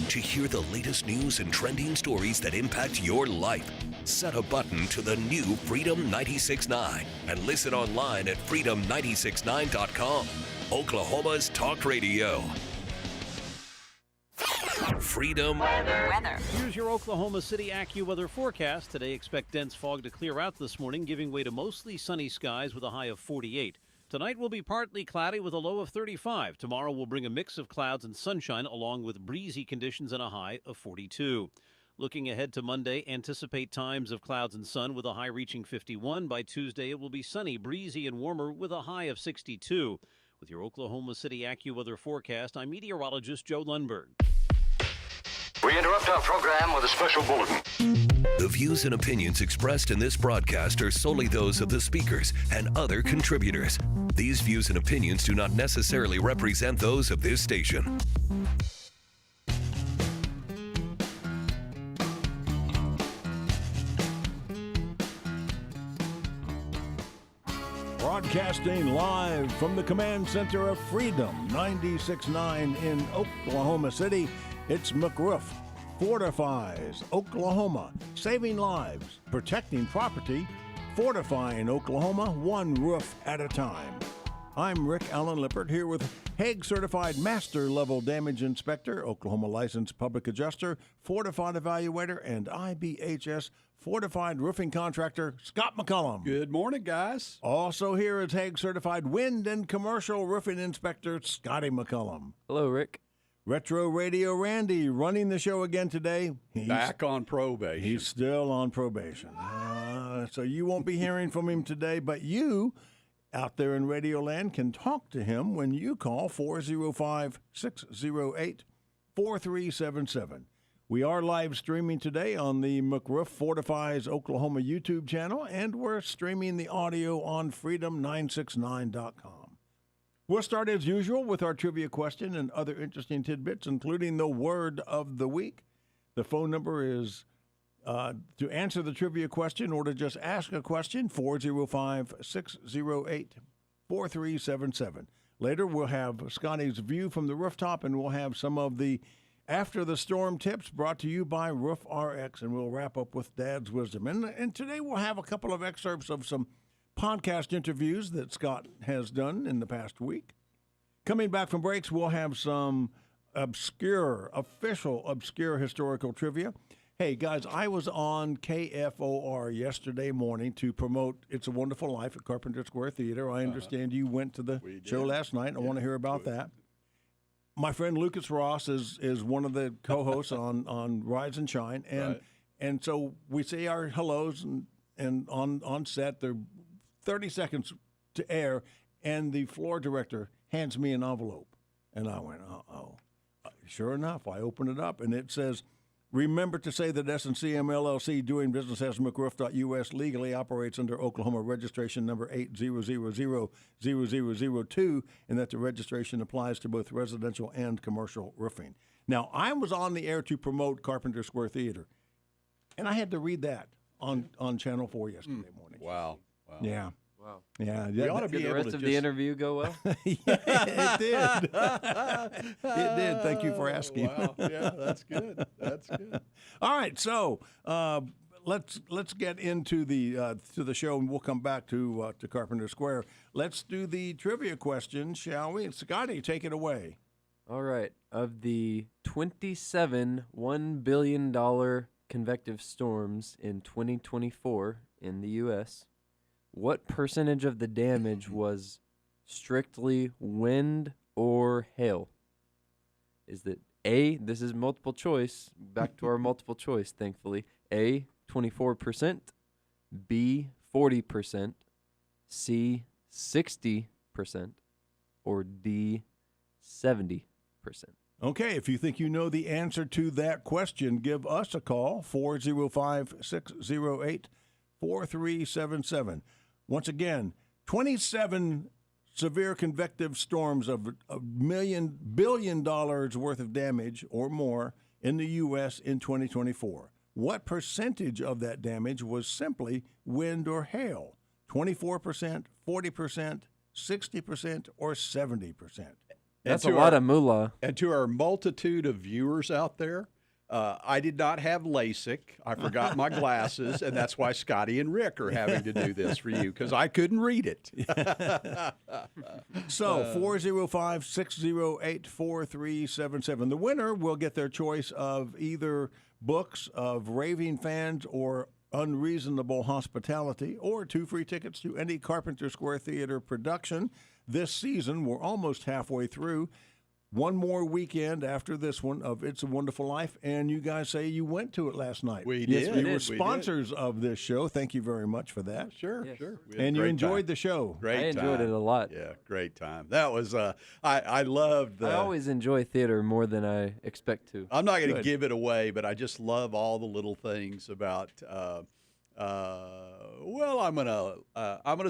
to hear the latest news and trending stories that impact your life. Set a button to the new Freedom 96.9 and listen online at freedom969.com. Oklahoma's talk radio. Freedom Weather. Here's your Oklahoma City AccuWeather forecast. Today, expect dense fog to clear out this morning, giving way to mostly sunny skies with a high of 48. Tonight will be partly cloudy with a low of 35. Tomorrow will bring a mix of clouds and sunshine along with breezy conditions and a high of 42. Looking ahead to Monday, anticipate times of clouds and sun with a high reaching 51. By Tuesday, it will be sunny, breezy, and warmer with a high of 62. With your Oklahoma City AccuWeather forecast, I'm meteorologist Joe Lundberg. We interrupt our program with a special bulletin. The views and opinions expressed in this broadcast are solely those of the speakers and other contributors. These views and opinions do not necessarily represent those of this station. Broadcasting live from the command center of Freedom 96.9 in Oklahoma City, it's McRoof Fortifies, Oklahoma, saving lives, protecting property, fortifying Oklahoma, one roof at a time. I'm Rick Allen Lippert here with Hague Certified Master Level Damage Inspector, Oklahoma Licensed Public Adjuster, Fortified Evaluator, and IBHS Fortified Roofing Contractor, Scott McCullum. Good morning, guys. Also here is Hague Certified Wind and Commercial Roofing Inspector, Scotty McCullum. Hello, Rick. Retro Radio Randy running the show again today. He's back on probation. He's still on probation. So you won't be hearing from him today, but you out there in Radio Land can talk to him when you call 405-608-4377. We are live streaming today on the McRoof Fortifies Oklahoma YouTube channel, and we're streaming the audio on freedom969.com. We'll start as usual with our trivia question and other interesting tidbits, including the word of the week. The phone number is to answer the trivia question or to just ask a question, 405-608-4377. Later, we'll have Scotty's view from the rooftop, and we'll have some of the After the Storm tips brought to you by Roof RX, and we'll wrap up with Dad's Wisdom. And today we'll have a couple of excerpts of some podcast interviews that Scott has done in the past week. Coming back from breaks, we'll have some obscure historical trivia. Hey, guys, I was on KFOR yesterday morning to promote It's a Wonderful Life at Carpenter Square Theater. I understand you went to the show last night. I want to hear about that. My friend Lucas Ross is one of the co-hosts on Rise and Shine. And so we say our hellos and on set, they're 30 seconds to air, and the floor director hands me an envelope. And I went, uh-oh. Sure enough, I open it up, and it says, remember to say that S&CM LLC, doing business as McRoof.us, legally operates under Oklahoma registration number 80000002, and that the registration applies to both residential and commercial roofing. Now, I was on the air to promote Carpenter Square Theater, and I had to read that on Channel 4 yesterday morning. Wow. Yeah. Wow. Yeah. We ought to be Did the able rest to of just... the interview go well? Yeah, it did. It did. Thank you for asking. Wow. Yeah, that's good. That's good. All right, so let's get into the show, and we'll come back to Carpenter Square. Let's do the trivia question, shall we? Scotty, take it away. All right. Of the 27 $1 billion convective storms in 2024 in the U.S., what percentage of the damage was strictly wind or hail? Is it A, this is multiple choice, back to our multiple choice, thankfully. A, 24%, B, 40%, C, 60%, or D, 70%? Okay, if you think you know the answer to that question, give us a call, 405-608-4377. Once again, 27 severe convective storms of $1 billion worth of damage or more in the U.S. in 2024. What percentage of that damage was simply wind or hail? 24%, 40%, 60%, or 70%? That's a lot of moolah. And to our multitude of viewers out there, I did not have LASIK. I forgot my glasses, and that's why Scotty and Rick are having to do this for you, because I couldn't read it. So 405-608-4377. The winner will get their choice of either books of raving fans or unreasonable hospitality, or 2 free tickets to any Carpenter Square Theater production this season. We're almost halfway through. One more weekend after this one of It's a Wonderful Life, and you guys say you went to it last night. We Yes, did. we We were did. sponsors of this show. Thank you very much for that. Sure, Yes. sure. We had a And you great enjoyed time. the show. Great I enjoyed time. it a lot. Yeah, great time. That was I loved the. I always enjoy theater more than I expect to. I'm not going to Good. give it away, but I just love all the little things about. Well, I'm gonna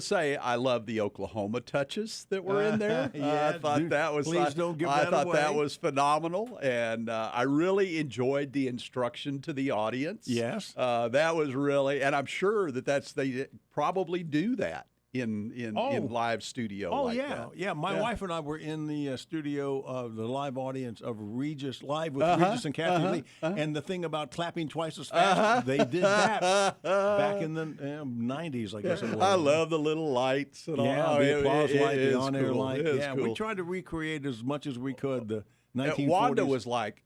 say I love the Oklahoma touches that were in there. Yeah, I thought dude, that was. please don't give I that thought that away. was phenomenal, and I really enjoyed the instruction to the audience. Yes. that was really, and I'm sure that they probably do that in live studio. Oh, like yeah. that. Yeah, my Yeah. wife and I were in the studio of the live audience of Regis, live with Uh-huh, Regis and Kathy uh-huh, Lee. uh-huh. And the thing about clapping twice as fast, they did that back in the 90s, I guess it was. I love the little lights and Yeah, all. the applause light, the is on-air cool. light. It is Yeah, we cool. tried to recreate as much as we could the 1940s. Wanda was like,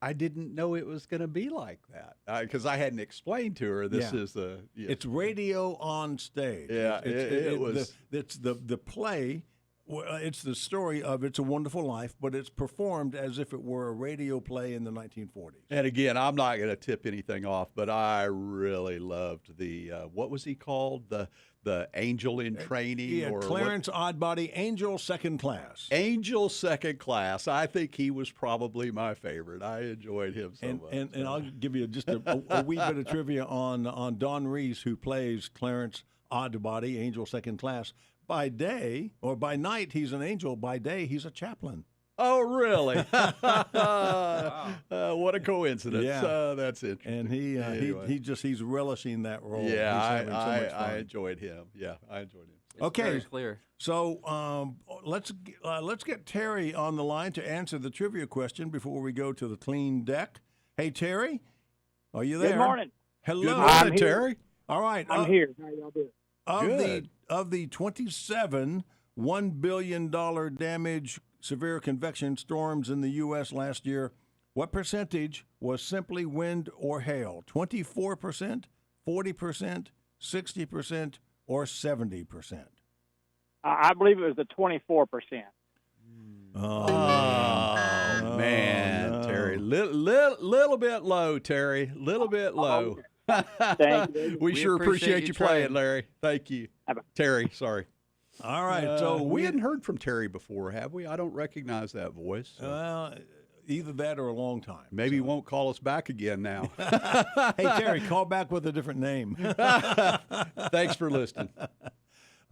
I didn't know it was going to be like that because I hadn't explained to her this Yeah. is the. Yeah. It's radio on stage. Yeah, it was- It's the play. It's the story of It's a Wonderful Life, but it's performed as if it were a radio play in the 1940s. And again, I'm not going to tip anything off, but I really loved the what was he called, the angel in training, Yeah, or Clarence Oddbody, Angel Second Class. Angel Second Class. I think he was probably my favorite. I enjoyed him so much. And I'll give you just a wee bit of trivia on Don Reese, who plays Clarence Oddbody, Angel Second Class. By day or by night, he's an angel. By day, he's a chaplain. Oh, really? What a coincidence. Yeah. That's interesting. And Anyway. he's relishing that role. Yeah, He's having so much I fun. enjoyed him. Yeah, I enjoyed him. It's Okay. very clear. So let's get Terry on the line to answer the trivia question before we go to the clean deck. Hey, Terry, are you there? Good morning. Hello. Good I'm morning, here. Terry. All right. I'm here. How y'all doing? Of the 27 $1 billion damage severe convection storms in the U.S. last year, what percentage was simply wind or hail? 24%, 40%, 60%, or 70%? I believe it was the 24%. Oh, man, no. Terry. Little bit low, Terry. Little bit low. Thank you. We sure appreciate you playing, trying. Larry. Thank you. Bye-bye. Terry, sorry. All right. So we hadn't heard from Terry before, have we? I don't recognize that voice. either that or a long time. Maybe he won't call us back again now. Hey, Terry, call back with a different name. Thanks for listening.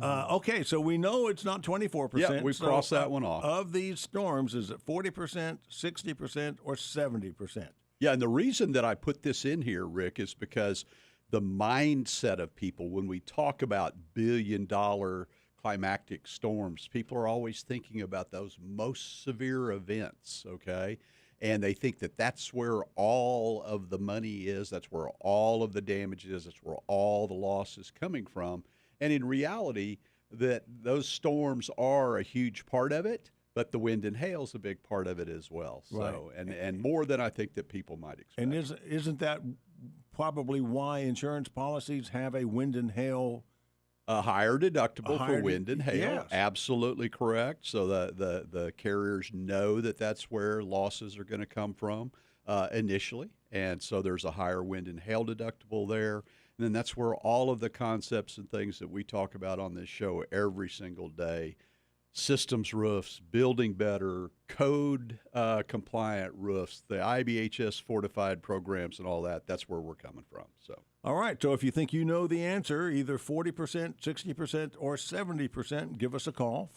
Okay, so we know it's not 24%. Yeah, we've so crossed that one off. Of these storms, is it 40%, 60%, or 70%? Yeah, and the reason that I put this in here, Rick, is because the mindset of people, when we talk about billion-dollar climactic storms, people are always thinking about those most severe events, okay? And they think that that's where all of the money is, that's where all of the damage is, that's where all the loss is coming from. And in reality, that those storms are a huge part of it, but the wind and hail is a big part of it as well. So, Right. and more than I think that people might expect. And isn't that probably why insurance policies have a wind and hail? A higher deductible higher for wind and hail. yes. Absolutely correct. So the carriers know that that's where losses are going to come from initially. And so there's a higher wind and hail deductible there. And then that's where all of the concepts and things that we talk about on this show every single day, systems roofs, building better, code compliant roofs, the IBHS fortified programs and all that, that's where we're coming from. So. All right, so if you think you know the answer, either 40%, 60%, or 70%, give us a call,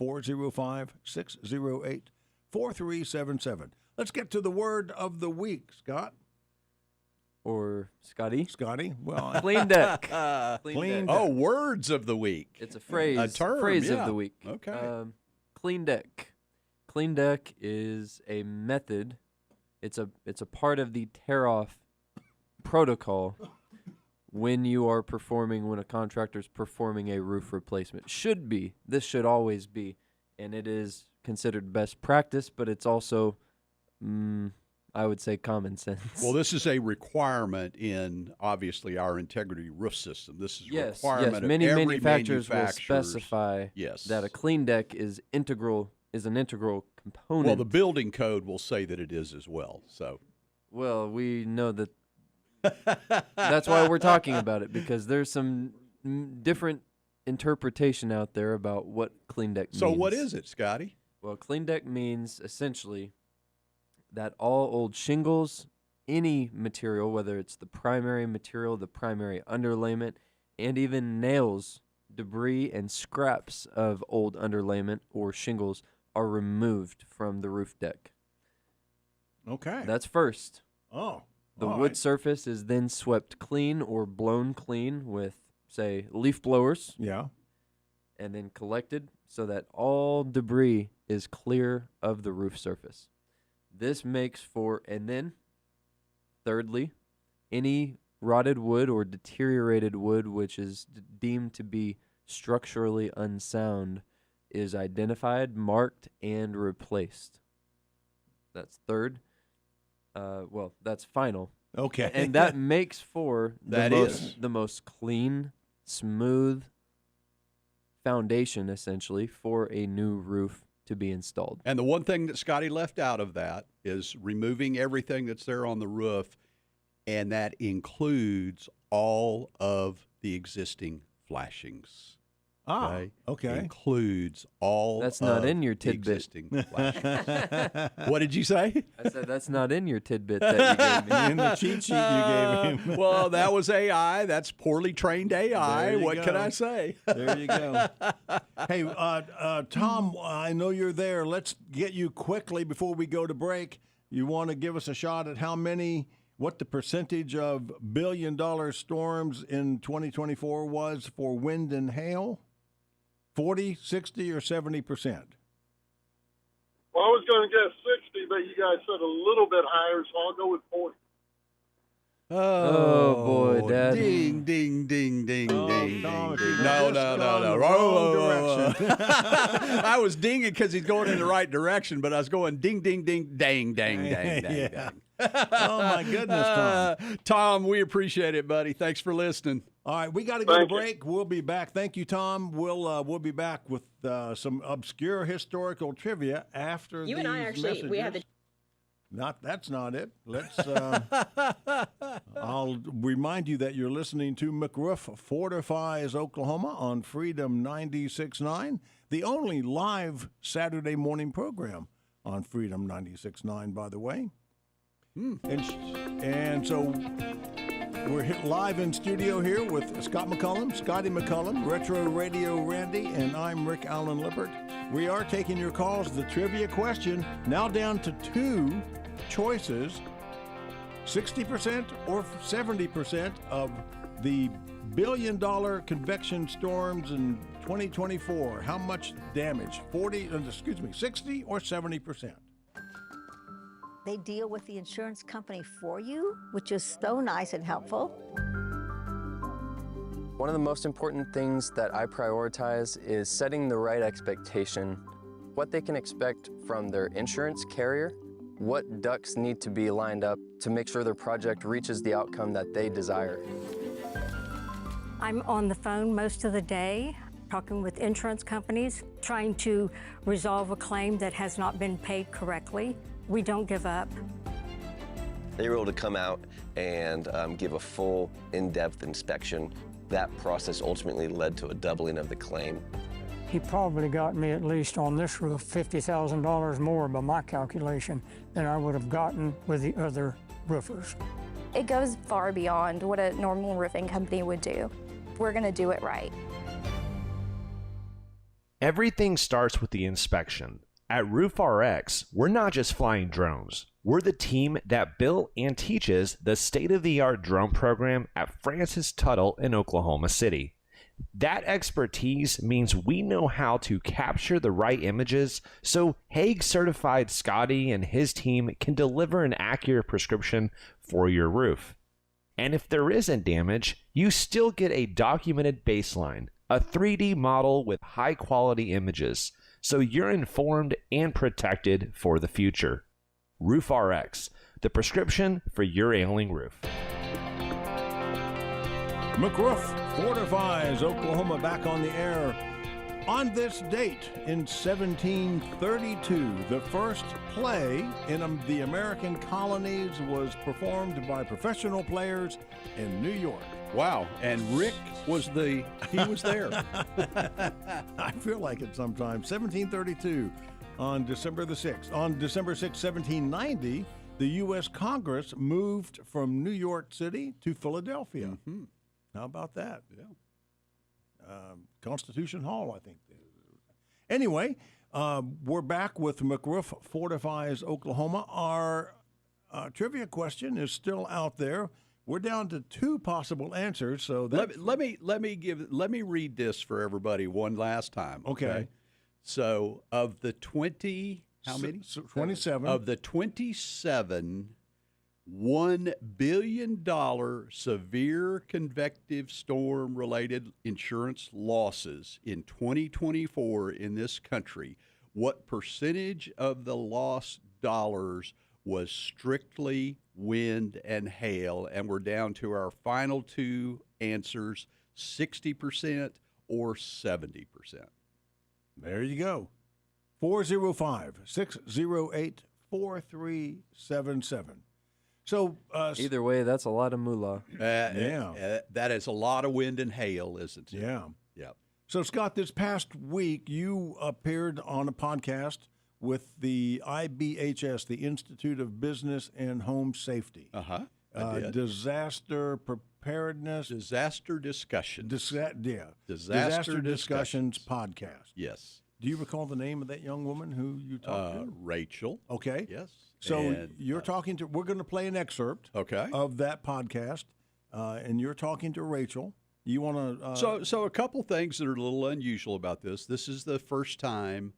405-608-4377. Let's get to the word of the week, Scott. Or Scotty. Scotty, well, Clean deck. Clean Oh, words of the week. It's a phrase. A term, Phrase yeah. of the week. Okay. Clean deck. clean deck is a method. It's a part of the tear-off protocol when a contractor's performing a roof replacement. This should always be, and it is considered best practice, but it's also, I would say, common sense. Well, this is a requirement in, obviously, our integrity roof system. This is a requirement of many every manufacturers will manufacturer's- specify Yes. that a clean deck is an integral component. Well, the building code will say that it is as well. So, Well, we know that. That's why we're talking about it, because there's some different interpretation out there about what clean deck means. so what is it, Scotty? Well, clean deck means essentially that all old shingles, any material, whether it's the primary material, the primary underlayment, and even nails, debris, and scraps of old underlayment or shingles are removed from the roof deck. Okay. That's first. Oh. The all wood right. surface is then swept clean or blown clean with, say, leaf blowers, Yeah. and then collected so that all debris is clear of the roof surface. This makes for, and then, thirdly, any rotted wood or deteriorated wood which is deemed to be structurally unsound is identified, marked, and replaced. That's third. That's final. Okay. And that makes for That is. the most clean, smooth foundation, essentially, for a new roof to be installed. And the one thing that Scotty left out of that is removing everything that's there on the roof, and that includes all of the existing flashings. Okay. Includes all That's not of in your the tidbit. existing flashings. What did you say? I said that's not in your tidbit that you gave me. In the cheat sheet you gave him. Well, that was AI. That's poorly trained AI. There you What can go. I say? There you go. Hey, Tom, I know you're there. Let's get you quickly before we go to break. You want to give us a shot at what the percentage of billion-dollar storms in 2024 was for wind and hail? 40, 60, or 70%? Well, I was going to guess 60, but you guys said a little bit higher, so I'll go with 40. Oh, boy, Dad. Ding, ding, ding, ding, Oh, ding, Tom, ding, you've ding. No, just no, gone no, the no. wrong direction. I was dinging because he's going in the right direction, but I was going ding, ding, ding, dang, dang, dang, dang, Yeah. dang. Oh, my goodness, Tom. Tom, we appreciate it, buddy. Thanks for listening. All right, we got to go to Thank you. break. We'll be back. Thank you, Tom. We'll be back with some obscure historical trivia after You these and I actually, we had the messages. That's not it. Let's. I'll remind you that you're listening to McRoof Fortifies Oklahoma on Freedom 96.9, the only live Saturday morning program on Freedom 96.9, by the way. And so we're live in studio here with Scotty McCullum, Retro Radio Randy, and I'm Rick Allen Lippert. We are taking your calls. The trivia question now down to two choices: 60% or 70% of the billion-dollar convection storms in 2024. How much damage? 60 or 70%? They deal with the insurance company for you, which is so nice and helpful. One of the most important things that I prioritize is setting the right expectation, what they can expect from their insurance carrier, what ducks need to be lined up to make sure their project reaches the outcome that they desire. I'm on the phone most of the day, talking with insurance companies, trying to resolve a claim that has not been paid correctly. We don't give up. They were able to come out and give a full, in-depth inspection. That process ultimately led to a doubling of the claim. He probably got me, at least on this roof, $50,000 more by my calculation than I would have gotten with the other roofers. It goes far beyond what a normal roofing company would do. We're going to do it right. Everything starts with the inspection. At RoofRx, we're not just flying drones. We're the team that built and teaches the state-of-the-art drone program at Francis Tuttle in Oklahoma City. That expertise means we know how to capture the right images so Hague certified Scotty and his team can deliver an accurate prescription for your roof. And if there isn't damage, you still get a documented baseline, a 3D model with high quality images, so you're informed and protected for the future. Roof RX, the prescription for your ailing roof. McRoof Fortifies, Oklahoma, back on the air. On this date in 1732, the first play in the American colonies was performed by professional players in New York. Wow, and Rick was there. I feel like it sometimes. 1732, on December the 6th. On December 6, 1790, the U.S. Congress moved from New York City to Philadelphia. Mm-hmm. How about that? Yeah. Constitution Hall, I think. Anyway, we're back with McRoof Fortifies, Oklahoma. Our trivia question is still out there. We're down to 2 possible answers. So let me read this for everybody one last time. Okay. So of the 20, how many? 27. Of the 27 $1 billion severe convective storm related insurance losses in 2024 in this country, what percentage of the lost dollars was strictly wind and hail? And we're down to our final 2 answers, 60% or 70%. There you go. 405-608-4377. So either way, that's a lot of moolah. That is a lot of wind and hail, isn't it? Yeah. Yeah. So, Scott, this past week you appeared on a podcast with the IBHS, the Institute of Business and Home Safety. I did. Disaster preparedness. Disaster discussions. Disaster Discussions podcast. Yes. Do you recall the name of that young woman who you talked to? Rachel. Okay. Yes. So you're talking to, we're going to play an excerpt of that podcast, and you're talking to Rachel. You want to... So a couple things that are a little unusual about this. This is the first time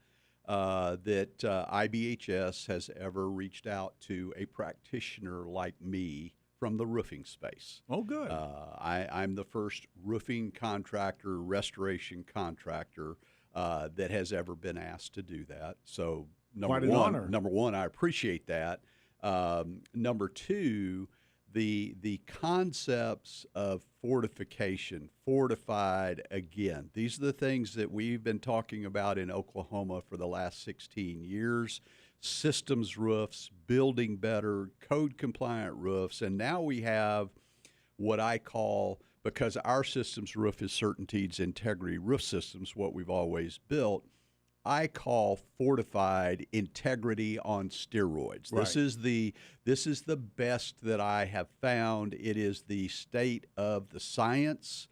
that IBHS has ever reached out to a practitioner like me from the roofing space. Oh, good. I'm the first roofing contractor, restoration contractor that has ever been asked to do that. So quite an honor. Number one, I appreciate that. Number two, the concepts of fortification, fortified again. These are the things that we've been talking about in Oklahoma for the last 16 years. Systems roofs, building better, code-compliant roofs, and now we have what I call, because our systems roof is CertainTeed's Integrity Roof Systems, what we've always built, I call fortified integrity on steroids. Right. This is the best that I have found. It is the state of the science,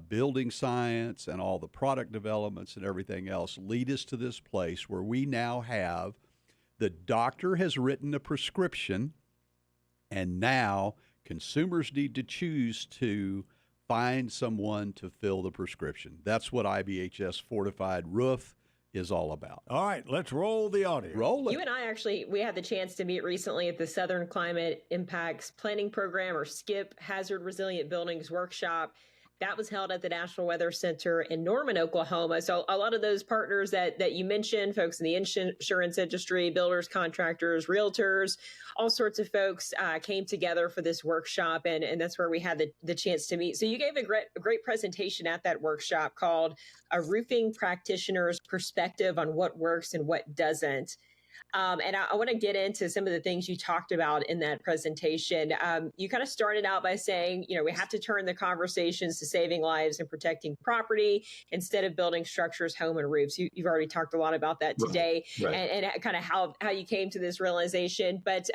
building science, and all the product developments and everything else lead us to this place where we now have the doctor has written a prescription, and now consumers need to choose to find someone to fill the prescription. That's what IBHS Fortified Roof is all about. All right, let's roll the audio. Roll it. You and I we had the chance to meet recently at the Southern Climate Impacts Planning Program, or SCIP, Hazard Resilient Buildings Workshop. That was held at the National Weather Center in Norman, Oklahoma. So a lot of those partners that you mentioned, folks in the insurance industry, builders, contractors, realtors, all sorts of folks came together for this workshop, and that's where we had the chance to meet. So you gave a great presentation at that workshop called A Roofing Practitioner's Perspective on What Works and What Doesn't. And I want to get into some of the things you talked about in that presentation. You kind of started out by saying, we have to turn the conversations to saving lives and protecting property instead of building structures, home, and roofs. You've already talked a lot about that today, right. And kind of how you came to this realization. But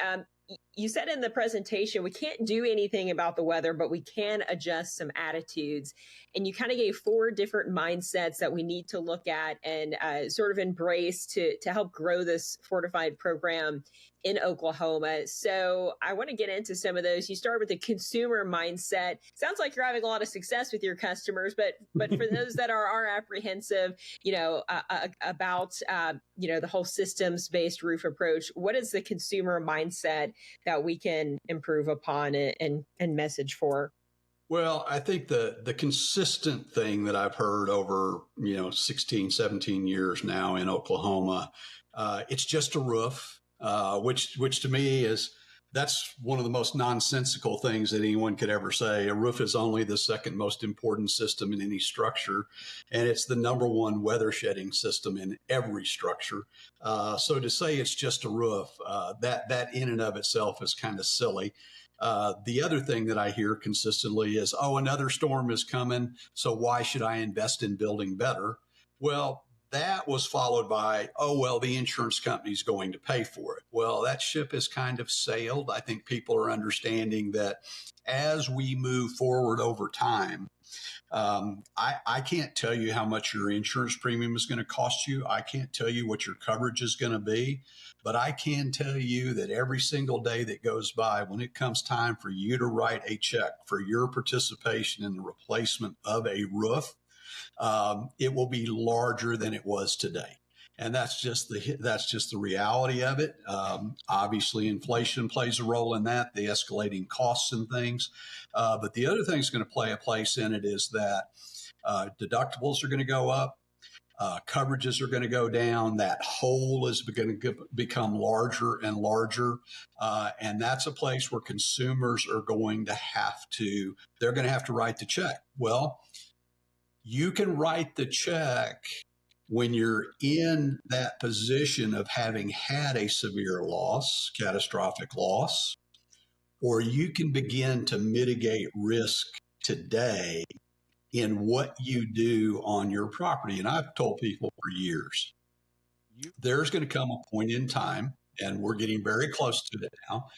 you said in the presentation, we can't do anything about the weather, but we can adjust some attitudes. And you kind of gave 4 different mindsets that we need to look at and sort of embrace to help grow this fortified program in Oklahoma. So I want to get into some of those. You start with the consumer mindset. Sounds like you're having a lot of success with your customers, but for those that are apprehensive, about the whole systems-based roof approach, what is the consumer mindset that we can improve upon and message for? Well, I think the consistent thing that I've heard over, 16, 17 years now in Oklahoma, it's just a roof, which to me that's one of the most nonsensical things that anyone could ever say. A roof is only the second most important system in any structure, and it's the number one weather shedding system in every structure. So to say it's just a roof, that in and of itself is kind of silly. The other thing that I hear consistently is, another storm is coming, so why should I invest in building better? Well, that was followed by, the insurance company's going to pay for it. Well, that ship has kind of sailed. I think people are understanding that as we move forward over time, I can't tell you how much your insurance premium is going to cost you. I can't tell you what your coverage is going to be, but I can tell you that every single day that goes by, when it comes time for you to write a check for your participation in the replacement of a roof, it will be larger than it was today. And that's just the reality of it. Obviously, inflation plays a role in that, the escalating costs and things. But the other thing that's going to play a place in it is that deductibles are going to go up, coverages are going to go down. That hole is going to become larger and larger, and that's a place where consumers are going to have to write the check. Well, you can write the check when you're in that position of having had a severe loss, catastrophic loss, or you can begin to mitigate risk today in what you do on your property. And I've told people for years, there's going to come a point in time, and we're getting very close to it now.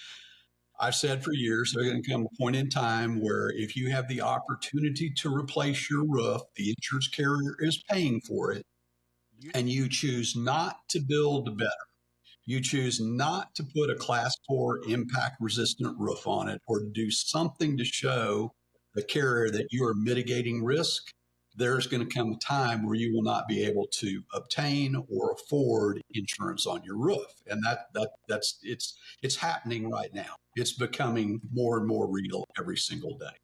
I've said for years, there's going to come a point in time where if you have the opportunity to replace your roof, the insurance carrier is paying for it, and you choose not to build better. You choose not to put a Class 4 impact-resistant roof on it or do something to show the carrier that you are mitigating risk. There's going to come a time where you will not be able to obtain or afford insurance on your roof, and it's happening right now. It's becoming more and more real every single day.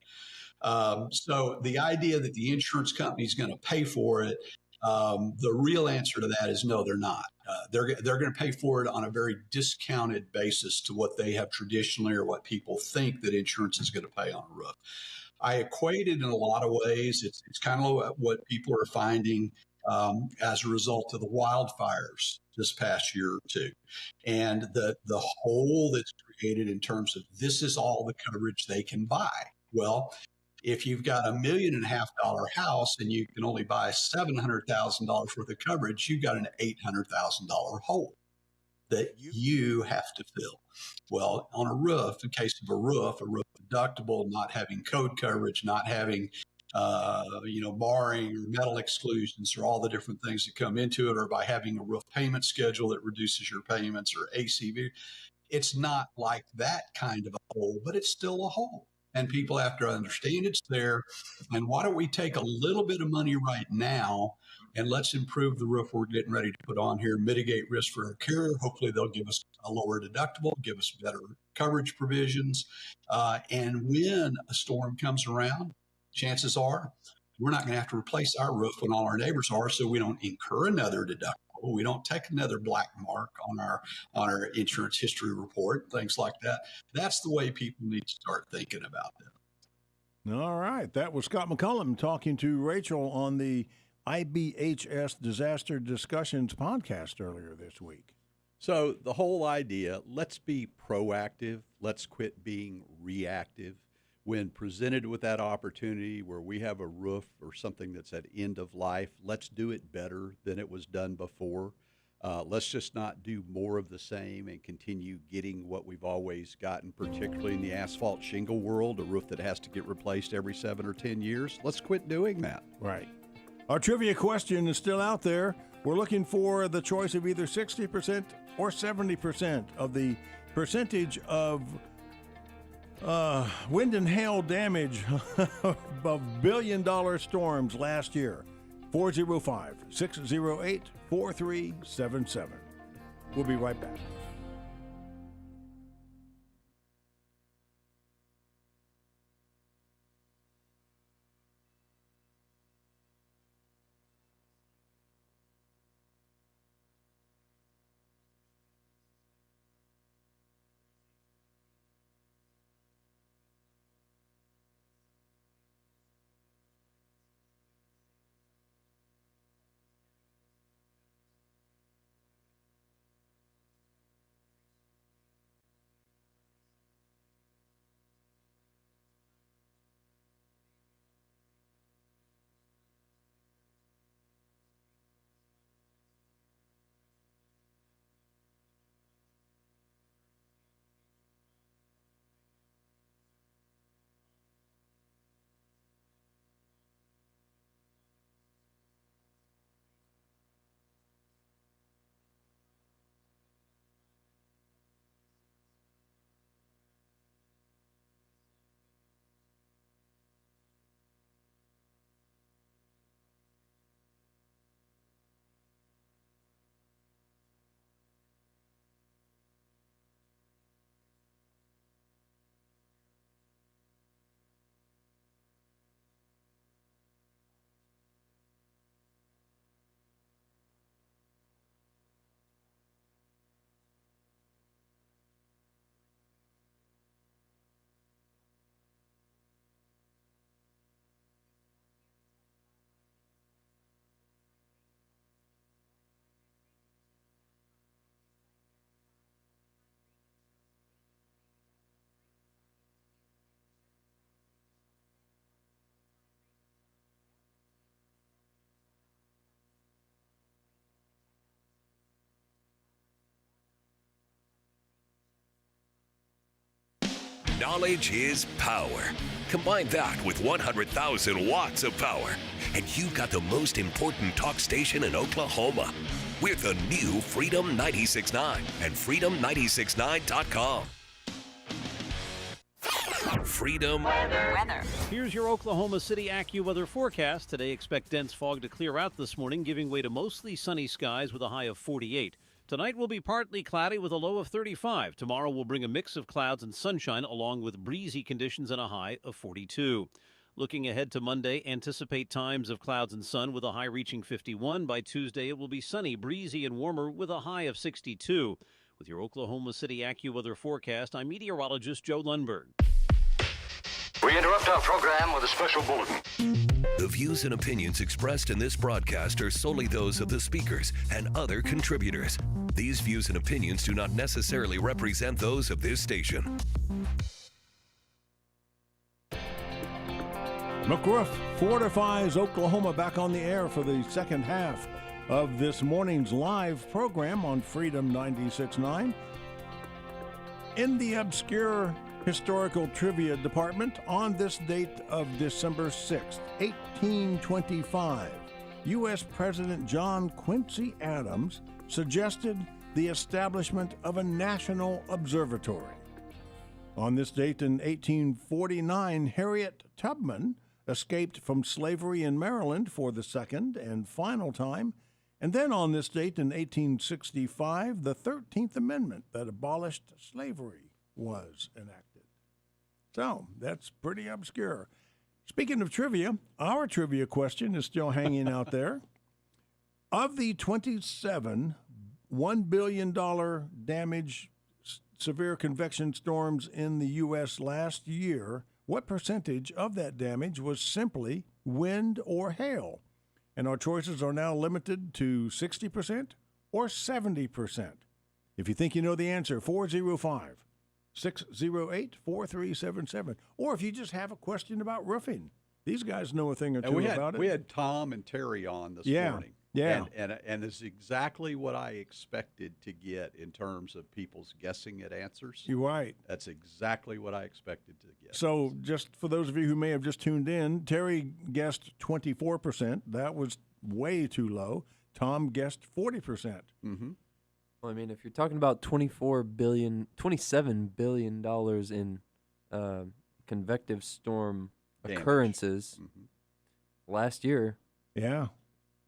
So the idea that the insurance company is going to pay for it, the real answer to that is no, they're not. They're going to pay for it on a very discounted basis to what they have traditionally or what people think that insurance is going to pay on a roof. I equate it in a lot of ways. It's kind of what people are finding as a result of the wildfires this past year or two. And the hole that's created in terms of this is all the coverage they can buy. Well, if you've got $1.5 million house and you can only buy $700,000 worth of coverage, you've got an $800,000 hole that you have to fill. Well, on a roof, in case of a roof deductible, not having code coverage, not having, barring or metal exclusions or all the different things that come into it, or by having a roof payment schedule that reduces your payments or ACV, it's not like that kind of a hole, but it's still a hole. And people have to understand it's there. And why don't we take a little bit of money right now and let's improve the roof we're getting ready to put on here, mitigate risk for our carrier. Hopefully they'll give us a lower deductible, give us better coverage provisions. And when a storm comes around, chances are we're not going to have to replace our roof when all our neighbors are, so we don't incur another deductible. We don't take another black mark on our insurance history report, things like that. That's the way people need to start thinking about that. All right. That was Scott McCullum talking to Rachel on the IBHS Disaster Discussions podcast earlier this week. So the whole idea, let's be proactive. Let's quit being reactive. When presented with that opportunity where we have a roof or something that's at end of life, let's do it better than it was done before. Let's just not do more of the same and continue getting what we've always gotten, particularly in the asphalt shingle world, a roof that has to get replaced every 7 or 10 years. Let's quit doing that. Right. Our trivia question is still out there. We're looking for the choice of either 60% or 70% of the percentage of wind and hail damage of billion-dollar storms last year. 405-608-4377. We'll be right back. Knowledge is power. Combine that with 100,000 watts of power, and you've got the most important talk station in Oklahoma. We're the new Freedom 96.9 and freedom969.com. Freedom Weather. Here's your Oklahoma City AccuWeather forecast. Today, expect dense fog to clear out this morning, giving way to mostly sunny skies with a high of 48. Tonight will be partly cloudy with a low of 35. Tomorrow will bring a mix of clouds and sunshine along with breezy conditions and a high of 42. Looking ahead to Monday, anticipate times of clouds and sun with a high reaching 51. By Tuesday, it will be sunny, breezy, and warmer with a high of 62. With your Oklahoma City AccuWeather forecast, I'm meteorologist Joe Lundberg. We interrupt our program with a special bulletin. The views and opinions expressed in this broadcast are solely those of the speakers and other contributors. These views and opinions do not necessarily represent those of this station. McRoof Fortifies Oklahoma back on the air for the second half of this morning's live program on Freedom 96.9. In the obscure historical trivia department, on this date of December 6th, 1825, U.S. President John Quincy Adams suggested the establishment of a national observatory. On this date in 1849, Harriet Tubman escaped from slavery in Maryland for the second and final time. And then on this date in 1865, the 13th Amendment that abolished slavery was enacted. So that's pretty obscure. Speaking of trivia, our trivia question is still hanging out there. Of the 27 $1 billion damage severe convection storms in the U.S. last year, what percentage of that damage was simply wind or hail? And our choices are now limited to 60% or 70%. If you think you know the answer, 405-608-4377. Or if you just have a question about roofing. These guys know a thing or two about it. We had Tom and Terry on this morning. Yeah. And it's exactly what I expected to get in terms of people's guessing at answers. You're right. That's exactly what I expected to get. So just for those of you who may have just tuned in, Terry guessed 24%. That was way too low. Tom guessed 40%. Mm-hmm. Well, I mean, if you're talking about $27 billion in convective storm Damage. occurrences last year, yeah,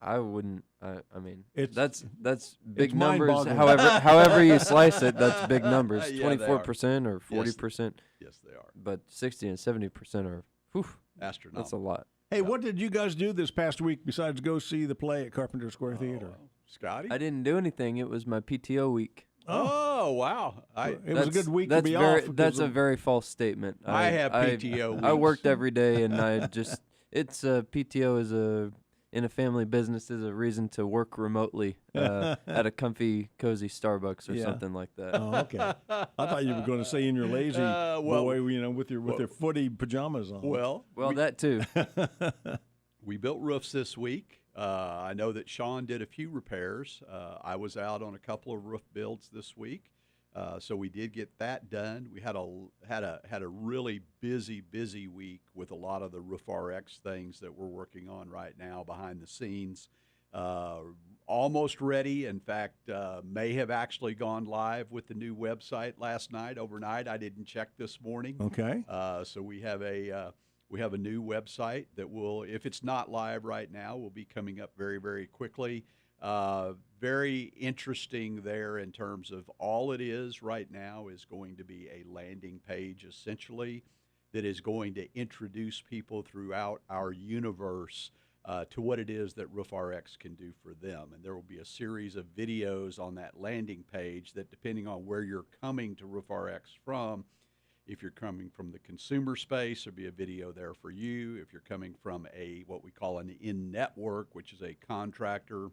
I wouldn't. I mean, It's- that's big it's numbers. mind-boggling. However you slice it, that's big numbers. Yeah, they are. 24% or 40%. Yes, they are. But 60 and 70% are, whew, Astronomical. that's a lot. Hey, what did you guys do this past week besides go see the play at Carpenter Square Theater? Scotty? I didn't do anything. It was my PTO week. Oh, wow. It was a good week to That's be very, off. That's a very false statement. I have PTO I weeks. worked every day, and I just PTO is in a family business is a reason to work remotely at a comfy, cozy Starbucks or Yeah. something like that. Oh, okay. I thought you were going to say in your lazy boy, with your footy pajamas on. Well, that too. We built roofs this week. I know that Sean did a few repairs. I was out on a couple of roof builds this week, so we did get that done. We had a really busy week with a lot of the Roof RX things that we're working on right now behind the scenes. Almost ready. In fact, may have actually gone live with the new website overnight. I didn't check this morning. Okay. So we have a new website that will, if it's not live right now, will be coming up very, very quickly. Very interesting there in terms of all it is right now is going to be a landing page essentially that is going to introduce people throughout our universe to what it is that Roof RX can do for them. And there will be a series of videos on that landing page that, depending on where you're coming to Roof RX from, if you're coming from the consumer space, there'll be a video there for you. If you're coming from what we call an in-network, which is a contractor,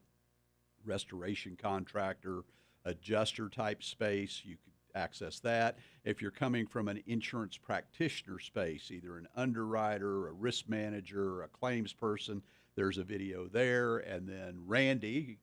restoration contractor, adjuster type space, you could access that. If you're coming from an insurance practitioner space, either an underwriter, a risk manager, a claims person, there's a video there. And then Randy,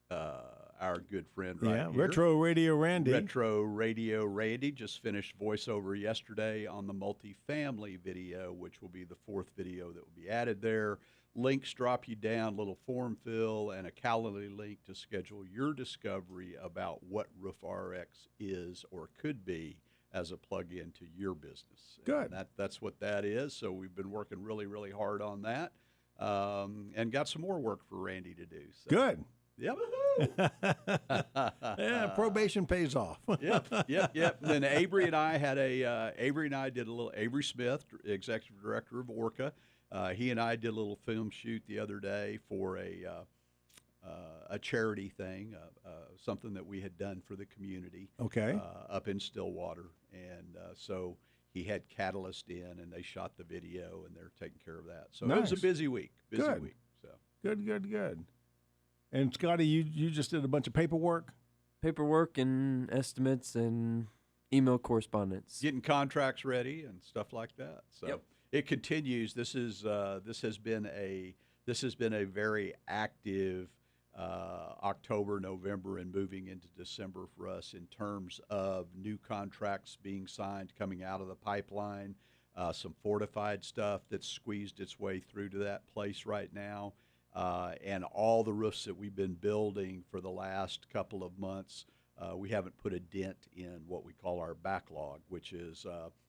our good friend here. Retro Radio Randy. Retro Radio Randy just finished voiceover yesterday on the multifamily video, which will be the fourth video that will be added there. Links drop you down, little form fill, and a Calendly link to schedule your discovery about what Roof RX is or could be as a plug-in to your business. Good. And that's what that is. So we've been working really, really hard on that, and got some more work for Randy to do. So. Good. Yep. Yeah, probation pays off. Yep. Then Avery and I did a little, Avery Smith, Executive Director of Orca, he and I did a little film shoot the other day for a charity thing, something that we had done for the community. Okay. Up in Stillwater. And so he had Catalyst in, and they shot the video, and they're taking care of that. So It was a busy week. Good. Week. So Good. And Scotty, you just did a bunch of paperwork? Paperwork and estimates and email correspondence. Getting contracts ready and stuff like that. So Yep. It continues. This has been a very active October, November, and moving into December for us in terms of new contracts being signed, coming out of the pipeline, some fortified stuff that's squeezed its way through to that place right now. And all the roofs that we've been building for the last couple of months, we haven't put a dent in what we call our backlog, which is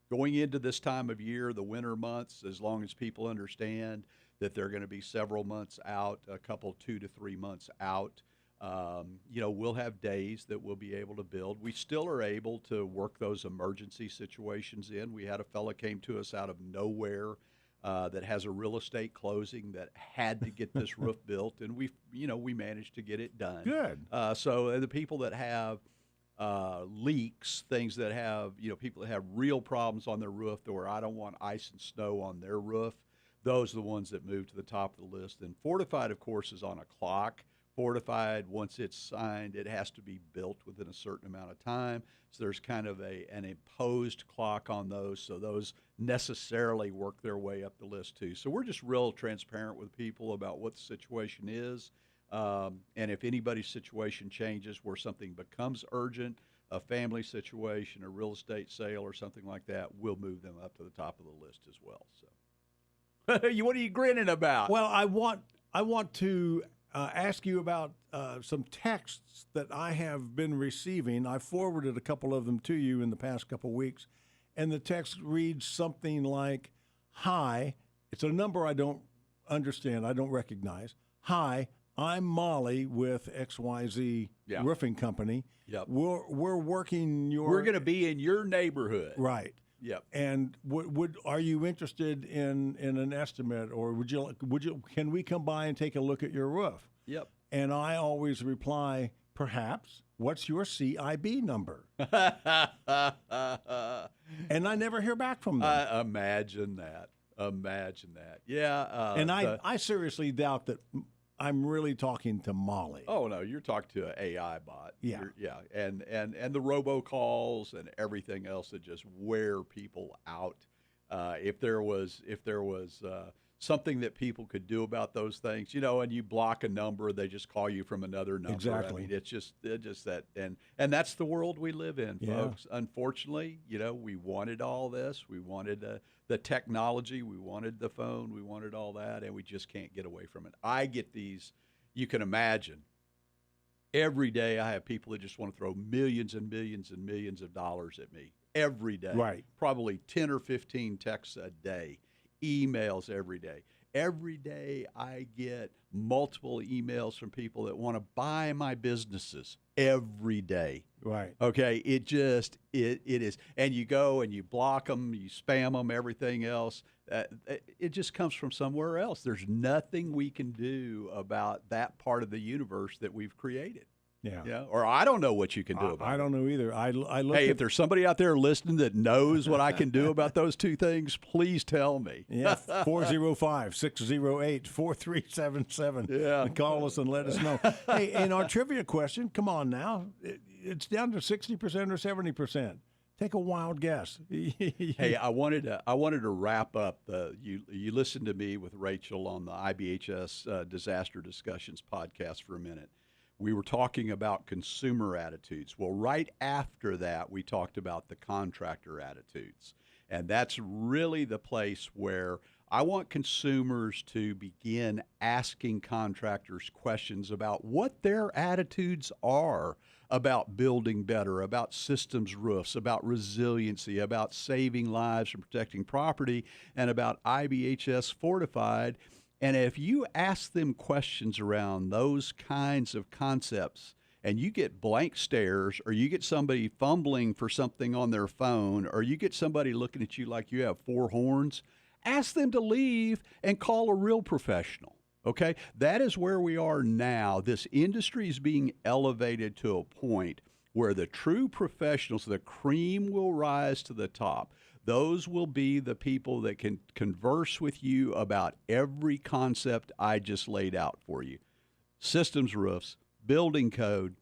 going into this time of year, the winter months, as long as people understand that they're going to be several months out, a couple 2 to 3 months out. We'll have days that we'll be able to build. We still are able to work those emergency situations in. We had a fella came to us out of nowhere that has a real estate closing that had to get this roof built, and we managed to get it done. Good. So the people that have leaks, things that have, people that have real problems on their roof, or I don't want ice and snow on their roof, those are the ones that move to the top of the list. And Fortified, of course, is on a clock. Fortified, once it's signed, it has to be built within a certain amount of time. So there's kind of an imposed clock on those. So those necessarily work their way up the list too. So we're just real transparent with people about what the situation is. And if anybody's situation changes where something becomes urgent, a family situation, a real estate sale or something like that, we'll move them up to the top of the list as well. So what are you grinning about? Well, I want to ask you about some texts that I have been receiving. I forwarded a couple of them to you in the past couple of weeks, and the text reads something like, "Hi," it's a number I don't understand, I don't recognize. "Hi, I'm Molly with XYZ Roofing Company. Yep. We're working We're going to be in your neighborhood." Right. Yep. And are you interested in an estimate, or can we come by and take a look at your roof? Yep. And I always reply, perhaps. What's your CIB number? And I never hear back from them. Imagine that. Yeah. And I seriously doubt that I'm really talking to Molly. Oh no, you're talking to an AI bot. Yeah. And the robocalls and everything else that just wear people out. If there was something that people could do about those things, and you block a number, they just call you from another number. Exactly. I mean, it's just that, and that's the world we live in, folks. Unfortunately, we wanted all this. We wanted the technology. We wanted the phone. We wanted all that, and we just can't get away from it. I get these. You can imagine. Every day, I have people that just want to throw millions and millions and millions of dollars at me. Every day. Right. Probably 10 or 15 texts a day. Emails every day. Every day I get multiple emails from people that want to buy my businesses every day. Right. Okay. It is. And you go and you block them, you spam them, everything else. It just comes from somewhere else. There's nothing we can do about that part of the universe that we've created. Yeah. Or I don't know what you can do about it. I don't know either. I look. Hey, if there's somebody out there listening that knows what I can do about those two things, please tell me. Yeah, 405-608-4377. Yeah. Call us and let us know. Hey, in our trivia question, come on now. It's down to 60% or 70%. Take a wild guess. Hey, I wanted to wrap up you listened to me with Rachel on the IBHS Disaster Discussions podcast for a minute. We were talking about consumer attitudes. Well, right after that, we talked about the contractor attitudes. And that's really the place where I want consumers to begin asking contractors questions about what their attitudes are about building better, about systems roofs, about resiliency, about saving lives and protecting property, and about IBHS Fortified. And if you ask them questions around those kinds of concepts and you get blank stares, or you get somebody fumbling for something on their phone, or you get somebody looking at you like you have four horns, ask them to leave and call a real professional. Okay? That is where we are now. This industry is being elevated to a point where the true professionals, the cream will rise to the top. Those will be the people that can converse with you about every concept I just laid out for you. Systems roofs, building code,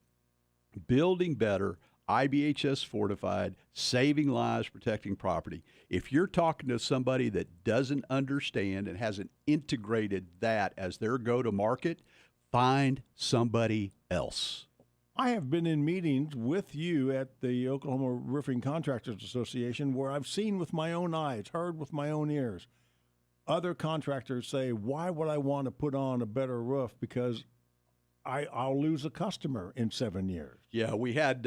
building better, IBHS Fortified, saving lives, protecting property. If you're talking to somebody that doesn't understand and hasn't integrated that as their go-to-market, find somebody else. I have been in meetings with you at the Oklahoma Roofing Contractors Association where I've seen with my own eyes, heard with my own ears, other contractors say, why would I want to put on a better roof? Because I'll lose a customer in 7 years. Yeah, we had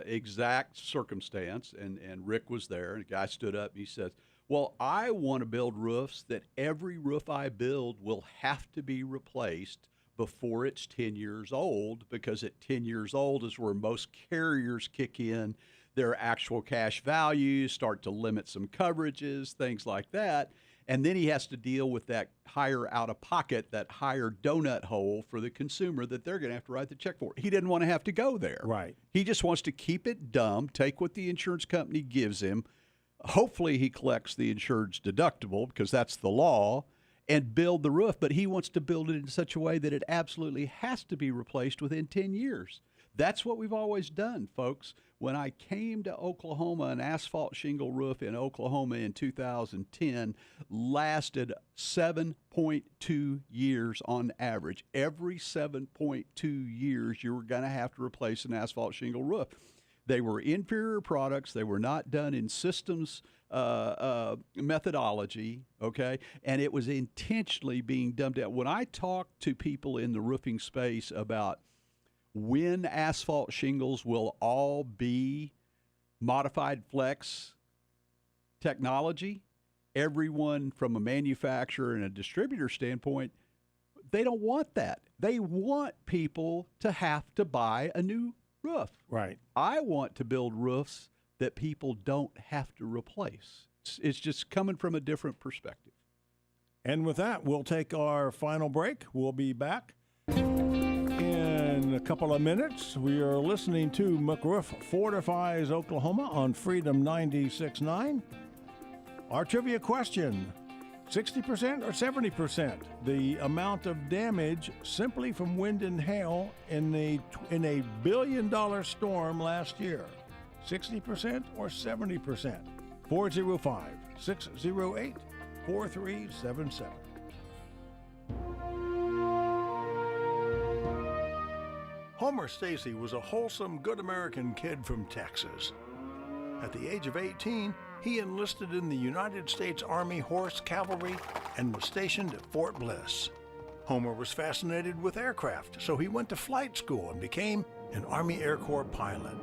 exact circumstance, and Rick was there, and a guy stood up and he says, well, I want to build roofs that every roof I build will have to be replaced before it's 10 years old, because at 10 years old is where most carriers kick in their actual cash values, start to limit some coverages, things like that. And then he has to deal with that higher out-of-pocket, that higher donut hole for the consumer that they're going to have to write the check for. He didn't want to have to go there. Right. He just wants to keep it dumb, take what the insurance company gives him. Hopefully he collects the insured's deductible, because that's the law, and build the roof, but he wants to build it in such a way that it absolutely has to be replaced within 10 years. That's what we've always done, folks. When I came to Oklahoma, an asphalt shingle roof in Oklahoma in 2010 lasted 7.2 years on average. Every 7.2 years, you were going to have to replace an asphalt shingle roof. They were inferior products. They were not done in systems methodology, okay? And it was intentionally being dumbed down. When I talk to people in the roofing space about when asphalt shingles will all be modified flex technology, everyone from a manufacturer and a distributor standpoint, they don't want that. They want people to have to buy a new roof. Right. I want to build roofs that people don't have to replace. It's just coming from a different perspective. And with that, we'll take our final break. We'll be back in a couple of minutes. We are listening to McRoof Fortifies Oklahoma on Freedom 96.9. Our trivia question, 60% or 70%? The amount of damage simply from wind and hail in a $1 billion storm last year. 60% or 70%? 405-608-4377. Homer Stacy was a wholesome, good American kid from Texas. At the age of 18, he enlisted in the United States Army Horse Cavalry and was stationed at Fort Bliss. Homer was fascinated with aircraft, so he went to flight school and became an Army Air Corps pilot.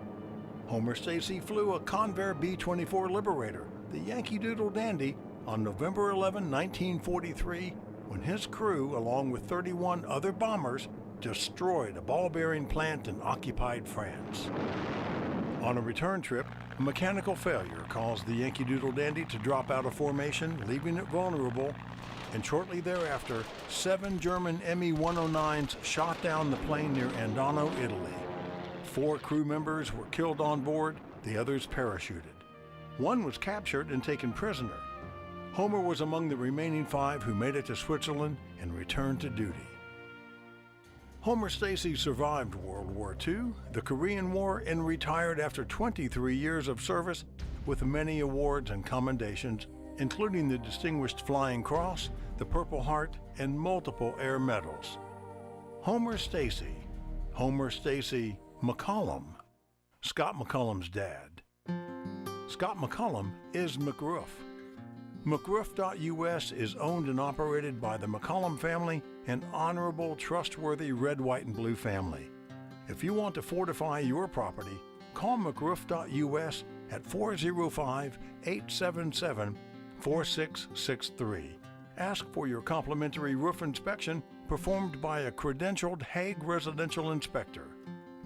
Homer Stacy flew a Convair B-24 Liberator, the Yankee Doodle Dandy, on November 11, 1943, when his crew, along with 31 other bombers, destroyed a ball-bearing plant in occupied France. On a return trip, a mechanical failure caused the Yankee Doodle Dandy to drop out of formation, leaving it vulnerable, and shortly thereafter, 7 German Me-109s shot down the plane near Andano, Italy. 4 crew members were killed on board, the others parachuted. 1 was captured and taken prisoner. Homer was among the remaining 5 who made it to Switzerland and returned to duty. Homer Stacy survived World War II, the Korean War, and retired after 23 years of service with many awards and commendations, including the Distinguished Flying Cross, the Purple Heart, and multiple air medals. Homer Stacy McCollum, Scott McCollum's dad. Scott McCollum is McRoof. McRoof.us is owned and operated by the McCollum family, an honorable, trustworthy red, white, and blue family. If you want to fortify your property, call McRoof.us at 405-877-4663. Ask for your complimentary roof inspection performed by a credentialed Hague residential inspector.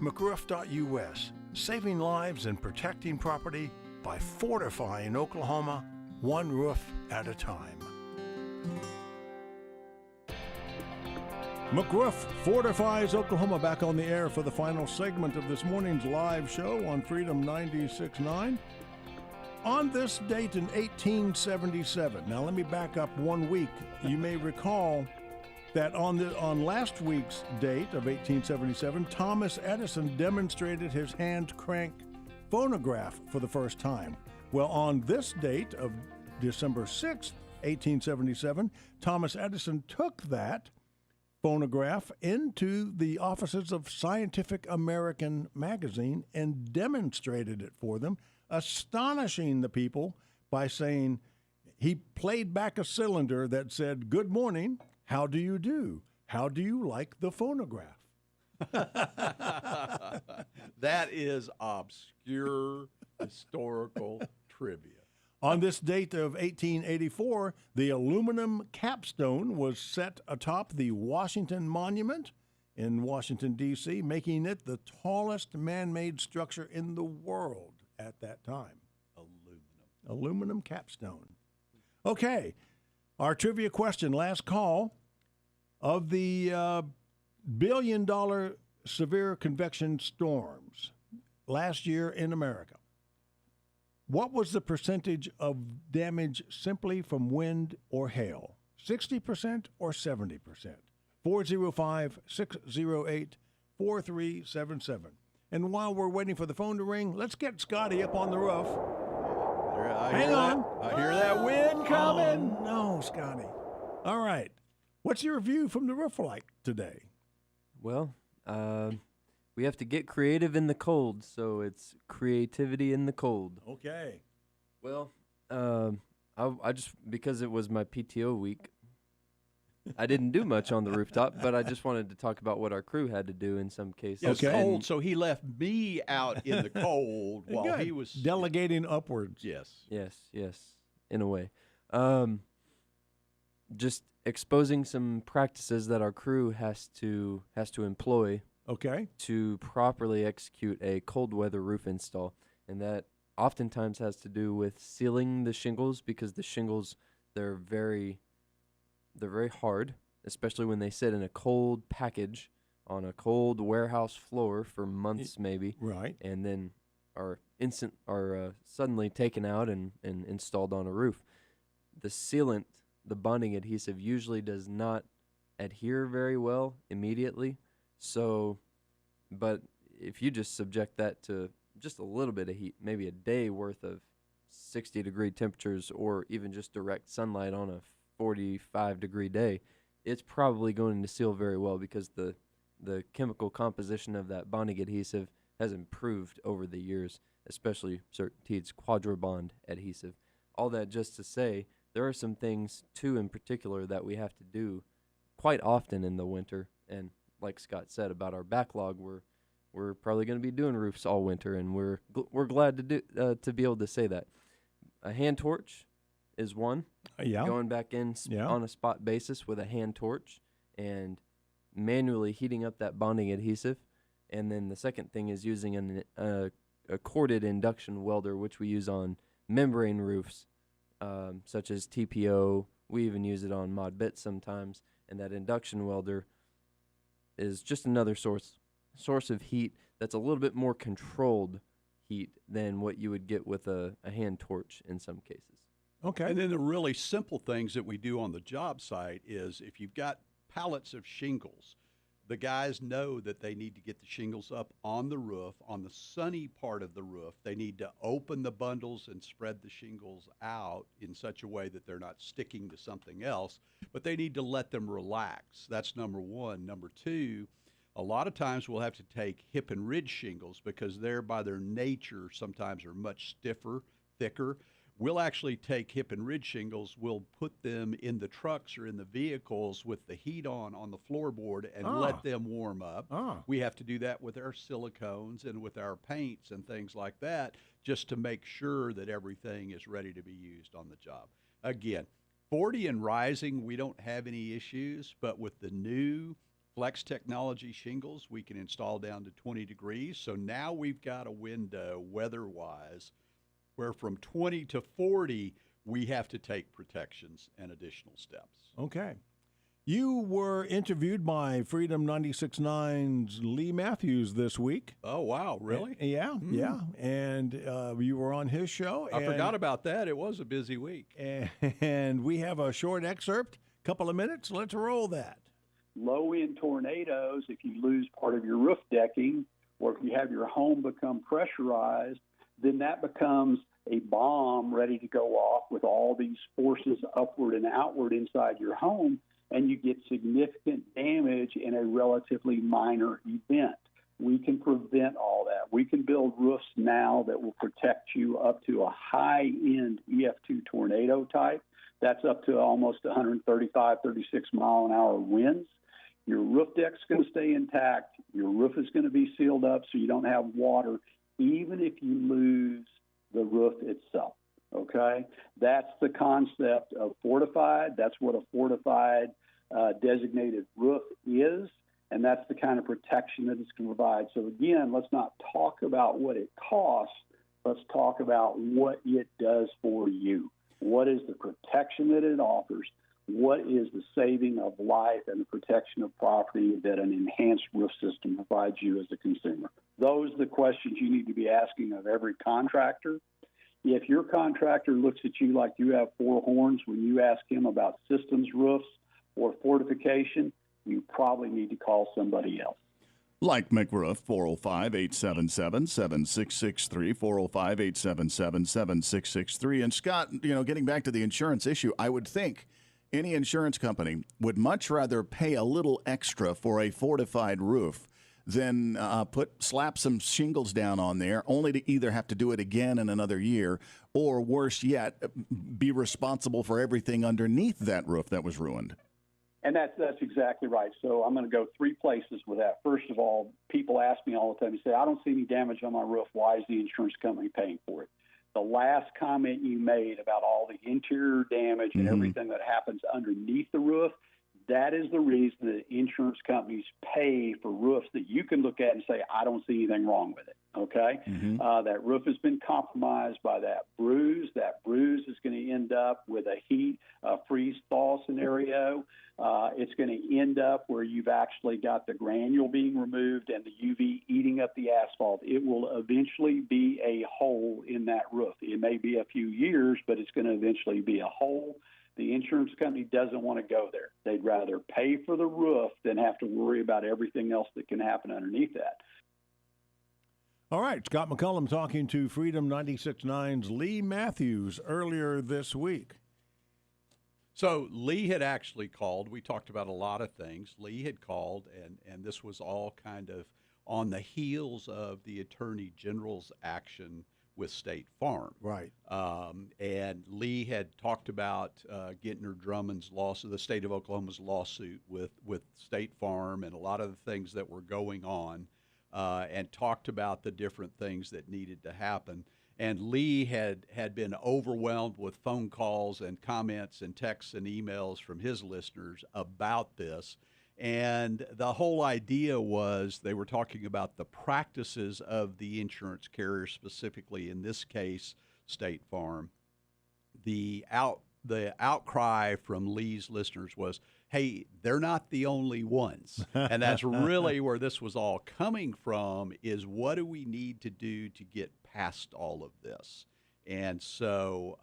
McRoof.us, saving lives and protecting property by fortifying Oklahoma, one roof at a time. McRoof Fortifies Oklahoma back on the air for the final segment of this morning's live show on Freedom 96.9. On this date in 1877, now let me back up 1 week. You may recall that on last week's date of 1877, Thomas Edison demonstrated his hand crank phonograph for the first time. Well, on this date of December 6th, 1877, Thomas Edison took that phonograph into the offices of Scientific American magazine and demonstrated it for them, astonishing the people by saying he played back a cylinder that said, "Good morning, how do you do? How do you like the phonograph?" That is obscure historical trivia. On this date of 1884, the aluminum capstone was set atop the Washington Monument in Washington, D.C., making it the tallest man-made structure in the world at that time. Aluminum capstone. Okay, our trivia question, last call. Of the billion-dollar severe convection storms last year in America, what was the percentage of damage simply from wind or hail? 60% or 70%? 405-608-4377. And while we're waiting for the phone to ring, let's get Scotty up on the roof. Hang on. I hear that wind coming. Oh, no, Scotty. All right. What's your view from the roof like today? Well, We have to get creative in the cold, so it's creativity in the cold. Okay. Well, I just, because it was my PTO week, I didn't do much on the rooftop, but I just wanted to talk about what our crew had to do in some cases. It's cold, so he left me out in the cold while he was delegating upwards. Yes. Yes, in a way. Just exposing some practices that our crew has to employ. Okay. To properly execute a cold weather roof install, and that oftentimes has to do with sealing the shingles, because the shingles they're very hard, especially when they sit in a cold package on a cold warehouse floor for months maybe. Right. And then are suddenly taken out and installed on a roof. The sealant, the bonding adhesive, usually does not adhere very well immediately. So, but if you just subject that to just a little bit of heat, maybe a day worth of 60-degree temperatures, or even just direct sunlight on a 45-degree day, it's probably going to seal very well, because the chemical composition of that bonding adhesive has improved over the years, especially CertainTeed's Quadrobond adhesive. All that just to say, there are some things, too, in particular that we have to do quite often in the winter. And like Scott said about our backlog, we're probably going to be doing roofs all winter, and we're glad to be able to say that. A hand torch is one. Going back in on a spot basis with a hand torch and manually heating up that bonding adhesive. And then the second thing is using a corded induction welder, which we use on membrane roofs, such as TPO. We even use it on mod bits sometimes. And that induction welder is just another source of heat that's a little bit more controlled heat than what you would get with a hand torch in some cases. Okay. And then the really simple things that we do on the job site is, if you've got pallets of shingles, the guys know that they need to get the shingles up on the roof, on the sunny part of the roof. They need to open the bundles and spread the shingles out in such a way that they're not sticking to something else, but they need to let them relax. That's number one. Number two, a lot of times we'll have to take hip and ridge shingles, because they're, by their nature, sometimes are much stiffer, thicker. We'll actually take hip and ridge shingles, we'll put them in the trucks or in the vehicles with the heat on the floorboard and let them warm up. We have to do that with our silicones and with our paints and things like that, just to make sure that everything is ready to be used on the job. Again, 40 and rising, we don't have any issues, but with the new Flex Technology shingles, we can install down to 20 degrees. So now we've got a window weather-wise where from 20 to 40, we have to take protections and additional steps. Okay. You were interviewed by Freedom 96.9's Lee Matthews this week. Oh, wow. Really? Yeah. And you were on his show. I forgot about that. It was a busy week. And we have a short excerpt, couple of minutes. Let's roll that. Low-end tornadoes, if you lose part of your roof decking, or if you have your home become pressurized, then that becomes a bomb ready to go off with all these forces upward and outward inside your home, and you get significant damage in a relatively minor event. We can prevent all that. We can build roofs now that will protect you up to a high-end EF2 tornado type. That's up to almost 135, 36 mile-an-hour winds. Your roof deck's going to stay intact. Your roof is going to be sealed up so you don't have water, even if you lose the roof itself, okay? That's the concept of fortified. That's what a fortified designated roof is, and that's the kind of protection that it's going to provide. So, again, let's not talk about what it costs. Let's talk about what it does for you. What is the protection that it offers? What is the saving of life and the protection of property that an enhanced roof system provides you as a consumer? Those are the questions you need to be asking of every contractor. If your contractor looks at you like you have four horns when you ask him about systems roofs or fortification, you probably need to call somebody else. Like McRoof, 405-877-7663, 405-877-7663. And Scott, getting back to the insurance issue, I would think any insurance company would much rather pay a little extra for a fortified roof than slap some shingles down on there, only to either have to do it again in another year, or worse yet, be responsible for everything underneath that roof that was ruined. And that's exactly right. So I'm going to go three places with that. First of all, people ask me all the time, they say, I don't see any damage on my roof. Why is the insurance company paying for it? The last comment you made about all the interior damage and everything that happens underneath the roof, that is the reason that insurance companies pay for roofs that you can look at and say, I don't see anything wrong with it. Okay? That roof has been compromised by that bruise. That bruise is going to end up with a heat freeze-thaw scenario. It's going to end up where you've actually got the granule being removed and the UV eating up the asphalt. It will eventually be a hole in that roof. It may be a few years, but it's going to eventually be a hole. The insurance company doesn't want to go there. They'd rather pay for the roof than have to worry about everything else that can happen underneath that. All right, Scott McCullum talking to Freedom 96.9's Lee Matthews earlier this week. So Lee had actually called. We talked about a lot of things. Lee had called, and this was all kind of on the heels of the Attorney General's action with State Farm. Right. And Lee had talked about Gentner Drummond's lawsuit, the state of Oklahoma's lawsuit with State Farm, and a lot of the things that were going on, and talked about the different things that needed to happen. And Lee had been overwhelmed with phone calls and comments and texts and emails from his listeners about this. And the whole idea was they were talking about the practices of the insurance carrier, specifically in this case, State Farm. The outcry from Lee's listeners was, hey, they're not the only ones. And that's really where this was all coming from, is what do we need to do to get past all of this? And so,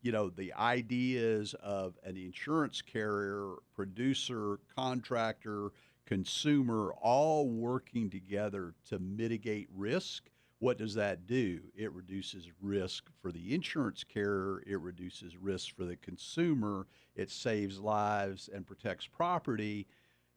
the ideas of an insurance carrier, producer, contractor, consumer, all working together to mitigate risk. What does that do? It reduces risk for the insurance carrier. It reduces risk for the consumer. It saves lives and protects property.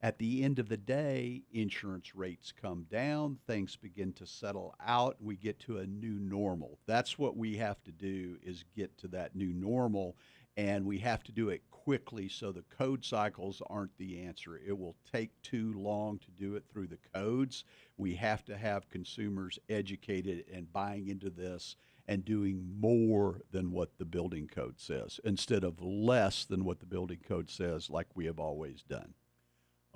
At the end of the day, insurance rates come down, things begin to settle out, we get to a new normal. That's what we have to do, is get to that new normal, and we have to do it quickly so the code cycles aren't the answer. It will take too long to do it through the codes. We have to have consumers educated and buying into this and doing more than what the building code says, instead of less than what the building code says, like we have always done.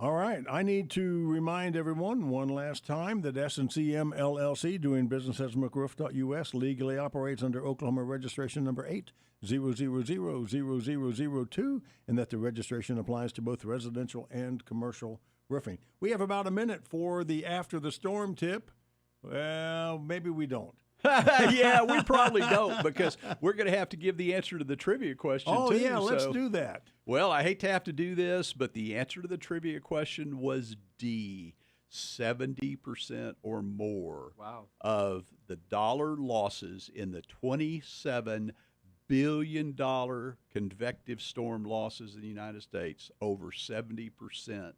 All right. I need to remind everyone one last time that S&CM LLC, doing business as McRoof.us, legally operates under Oklahoma registration number 8000002, and that the registration applies to both residential and commercial roofing. We have about a minute for the after the storm tip. Well, maybe we don't. Yeah, we probably don't, because we're going to have to give the answer to the trivia question, too. Oh, yeah, let's do that. Well, I hate to have to do this, but the answer to the trivia question was D, 70% or more of the dollar losses in the $27 billion convective storm losses in the United States. Over 70%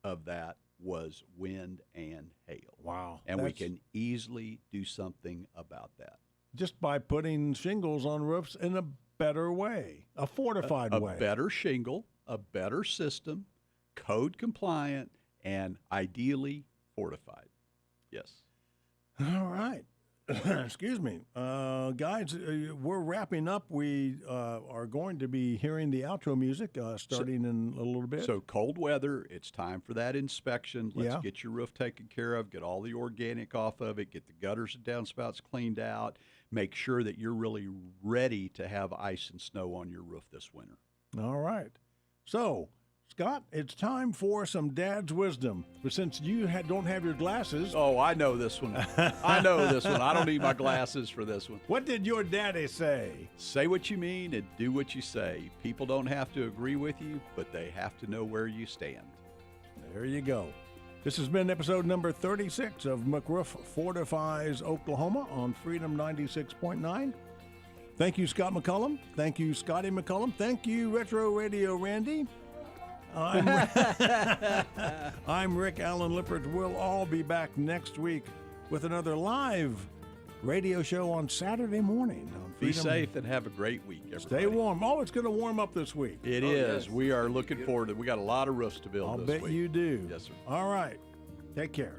of that was wind and hail. Wow. And we can easily do something about that. Just by putting shingles on roofs in a better way, a fortified way. A better shingle, a better system, code compliant, and ideally fortified. Yes. All right. Excuse me. Guys, we're wrapping up. We are going to be hearing the outro music starting in a little bit. So cold weather, it's time for that inspection. Let's get your roof taken care of, get all the organic off of it, get the gutters and downspouts cleaned out, make sure that you're really ready to have ice and snow on your roof this winter. All right. So, Scott, it's time for some dad's wisdom. But since you don't have your glasses... Oh, I know this one. I know this one. I don't need my glasses for this one. What did your daddy say? Say what you mean and do what you say. People don't have to agree with you, but they have to know where you stand. There you go. This has been episode number 36 of McRoof Fortifies Oklahoma on Freedom 96.9. Thank you, Scott McCullum. Thank you, Scotty McCullum. Thank you, Retro Radio Randy. I'm Rick Allen Lippert. We'll all be back next week with another live radio show on Saturday morning. On Be Freedom. safe and have a great week, everybody. Stay warm. Oh, it's going to warm up this week. It is. Yes. We are looking forward to it. We got a lot of roofs to build I'll this bet week. you do. Yes, sir. All right. Take care.